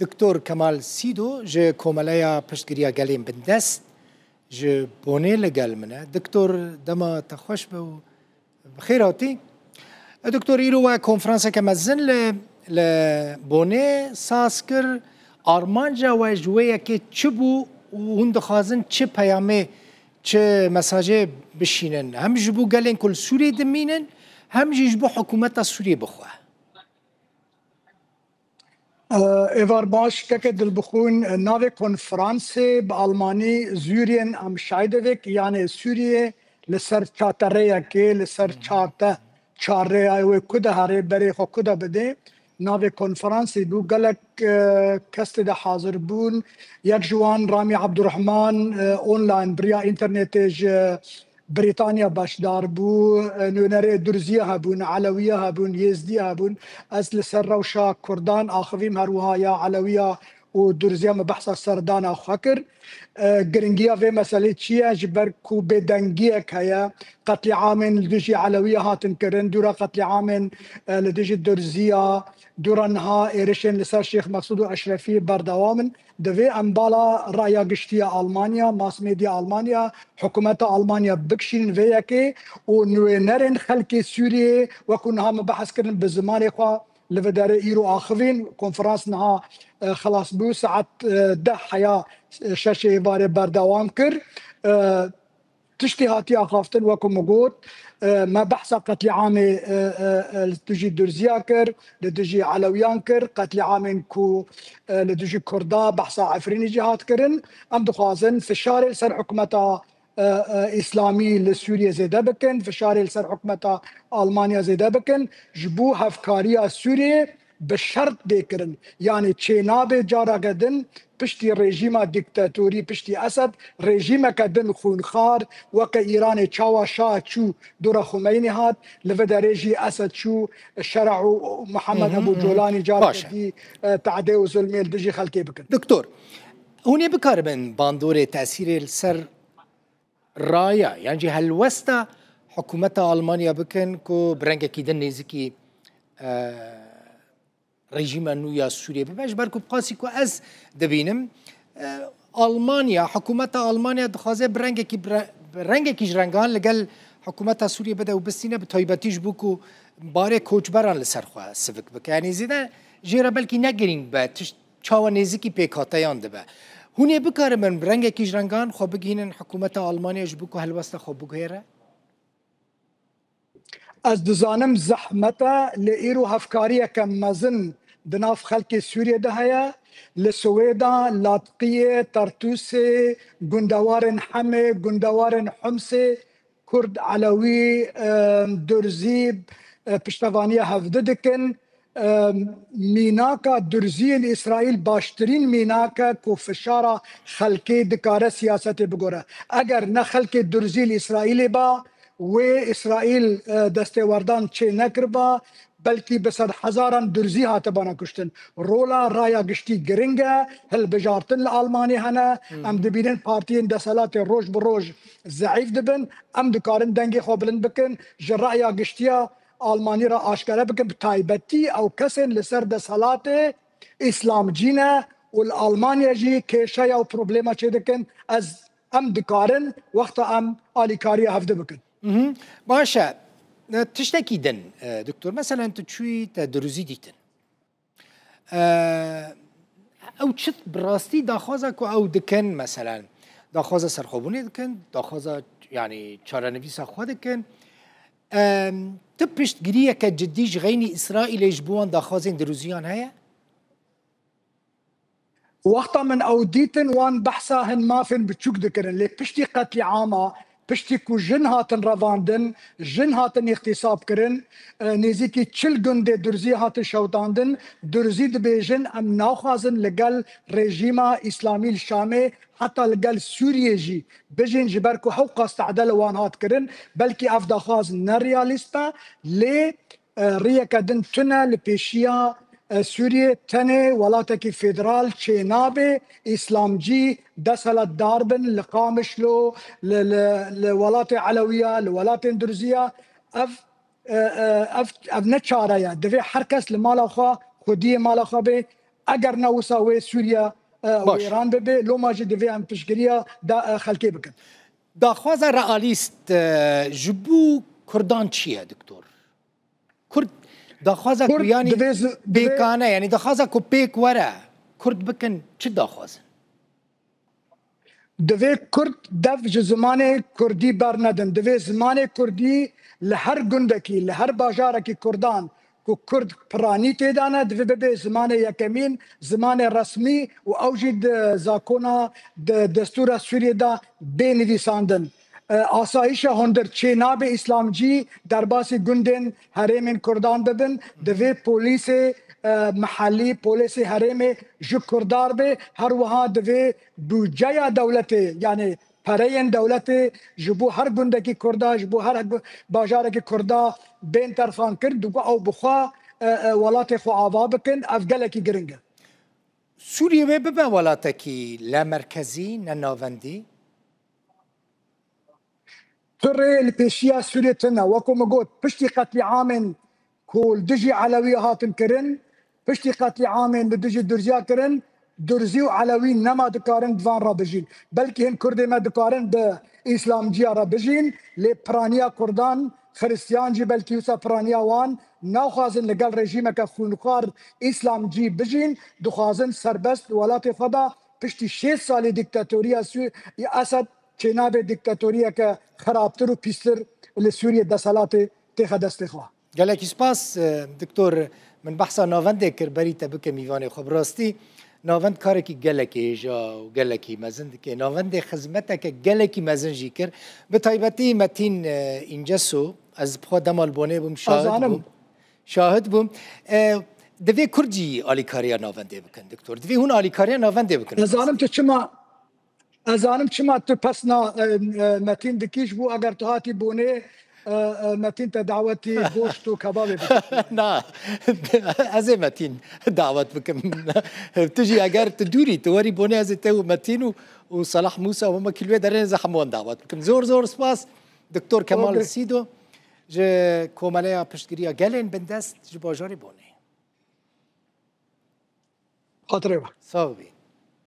دکتور کمال سیدو جه کوملیا پشتگیریا گلیم بندست جه بونه لگل منه دکتور دما تخوش به بخیراتی دکتور ایرو و کنفرانس که مزن ل بونه ساسکر آرمانجا و جویه که چه بو و هند خازن چه پیامه چه مساجه بشینن هم جبو گلین کل سوری دمینن هم جبو حکومت سوری بخواه ایوار باش که دل بخون ناو کنفرانس به آلمانی زورین ام شایدویک یعنی سوریه لسر چاتره که لسر چاته چاره و کده هره بری خو کده بده ناو کنفرانس بو گلک کست ده حاضر بون یک جوان رامی عبدالرحمن اونلاین بریا انترنتج بريطانيا باشدار بو نونري درزيه هبون علويه هبون يزدي هبون از لسر روشا كردان اخويم هروها يا علويه ودرزيه بحث سردان اخكر گرنگیا في مساله چیه جبر کو بدنگیه هيا قتل عام لدجي علويه هاتن كرن دورا قتل عام لدجي درزيه دورانها ايرشن لسر شيخ مقصود اشرفي بردوامن دوی امبالا رایا گشتی آلمانیا ماس میدیا آلمانیا حکومت آلمانیا بکشین ویا که و نرن خلک سوریه و کنها مبحث کردن به زمان خوا لوداره ایرو آخوین کنفرانس نها خلاص بو ساعت 10 حیا شش بار بردوام کر تشتي هاتي اخافتن وكو مقود ما بحث قتل عام لتجي درزياكر لتجي علويانكر قتل عام كو لتجي كردا بحث عفريني جهات كرن ام دخوازن في الشارع سر حكمتا اسلامي لسوريا زيدا بكن في الشارع سر حكمتا المانيا زيدا بكن جبو هفكاريا سوريا بشرط بكرن يعني تشينابي جارا قدن پشتی رژیم دیکتاتوری پشتی اسد رژیم کدن خونخوار وک ایران چاوا شاه چو دور خمینی هات لفد رژی اسد چو شرع محمد ابو جولانی جار دی تعدی و ظلمی دجی خلکی بکن دکتور هونی بکار من باندور تاثیر سر رایا یعنی هلوستا حکومت آلمانیا بکن کو برنگ کیدن نزدیکی رژیم نویا سوریه بباش برکو بقاسی کو از دبینم آلمانیا حکومت آلمانیا دخوازه برنگ کی رنگان لگل حکومت سوریه بده و بسینه به تایبتیش بکو باره کوچبران لسر خواه سفک بک یعنی زیده جیره بلکی نگرینگ به چاوا نزیکی پیکاتیان دبه هونی بکاره من برنگ کی رنگان خو بگینن حکومت آلمانیا جبکو هلوسته خو بگیره از دزانم زحمتا لإيرو هفكارية كمزن دناف خلق سوريا دهيا لسويدا لاطقية ترتوسي قندوار حمي قندوار حمسي كرد علوي درزيب پشتوانية هفددكن ميناكا درزي الإسرائيل باشترين ميناكا كو فشارة خلقي دكارة سياسة بگوره اگر نه خلق درزي الإسرائيلي با و اسرائیل دستوردان چه نکربا بلکی بسد هزاران درزی هاتبانا کشتن رولا رایا گشتی گرنگه هل بجارتن لآلمانی هنه ام دبینن پارتین دسالات روش بروش ضعیف دبن ام دکارن دنگی خوبلن بکن جرایا گشتیا آلمانی را آشکاره بکن بتایبتی او کسن لسر دسالات اسلام جینه والآلمانیا جی کشا یا پروبلیما چه دکن از ام دکارن وقت ام آلیکاری هفته بکن باشه تشتكي دن دكتور مثلا انت شوي تدرزي ديتن او تشت براستي داخوزك او دكن مثلا داخوزه سرخوبوني دكن داخوزه يعني چارنويسا خو دكن تبشت جريه كجديج غيني اسرائيل يجبوان داخوزين دروزيان هيا وقتا من اوديتن وان بحثا هن ما فين بتشوك دكرن ليك بشتي قتل عاما پشتی کو جن هاتن رواندن جن هاتن اغتصاب کرن نزیکی 40 گنده درزی هاتن شوتاندن درزی دبیجن ام ناخوازن لگل رژیم اسلامی الشامي حتى لگل سوریه جی بجن جبر کو حقوق استعدال وان هات کرن بلکی افدا خواز نرياليستا لی ريكدن تنا لپیشیا سوریه تنه ولاتکی فدرال چینابه اسلامجی دسالت داربن لقامشلو لولات علویه لولات درزیه اف نچاره دوی هر کس لمالا خوا خودی مالا خوا به اگر نوسا و سوریا و ایران ببه لو ما جی دوی ام پشگیریا دا خلکی بکن. داخواز رئالیست جبو کردان چیه دکتور؟ کرد داخواز کو یعنی بیکانه یعنی داخواز کو بیک وره کرد بکن چه داخوازن؟ دوی کرد دف زمان کردی بر ندن دوی زمان کردی لهر گندکی لهر باجارکی کردان کو کرد پرانی تیدانه دوی ببه زمان یکمین زمان رسمی و اوجی زاکونا دستور سوریه دا بینویساندن آسایش هندر چیناب اسلامجی در باسی گندن حریم کردان ببن دوی پولیس محلی پولیس حریم جو کردار به هر وها دوی بودجه دولتی یعنی پرین دولتی جبو هر گندکی کردا جبو هر باجارکی کردا بین طرفان کرد دو او بخوا ولات خو آوا بکن افگلکی گرنگه سوریه ببه ولاتکی لامرکزی نناوندی ترى البيشيا سوريا تنا وكو مقول بشتي قتل عامن كول دجي علوي هاتن كرن بشتي قتل عامن بدجي درزيا كرن درزيو علوي نما دكارن دفان رابجين بلكي هن كردي ما دكارن بإسلام جيا رابجين لي برانيا كردان خريستيان جي بلكي يوسا برانيا وان ناخازن لقال رجيمك خونخار إسلام جي بجين دخازن سربست ولاتي فضا بشتي 6 سالي ديكتاتوريا أسد چناب دیکتاتوریه که خرابتر و پیستر لسوریه دسالات تیخ دست خواه. گلکی سپاس دکتور من بحثا ناونده کر بری تبکه میوانه خب راستی ناوند کاری که گلکی جا و گلکی مزن که ناوند خدمته که گلکی مزن جی کر به تایبتی متین اینجسو از بخواه دمال بونه بوم شاهد بوم دوی کردی آلیکاریا ناونده بکن دکتور دوی هون آلیکاریا ناونده بکن نظرم تو چما ازانم چما تو پسنا متین دکیش بو اگر تو هاتی بونه متین تا دعوتی گوشت و کباب نه از متین دعوت بکم تجي اگر تدوري توري بونه از تو متین و صلاح موسى وهم كلوه درين زحمون دعوت بكم زور سپاس دكتور كمال سيدو ج كوماليا پشتگیریا گلن بندست ج باجاری بونه خاطره صافي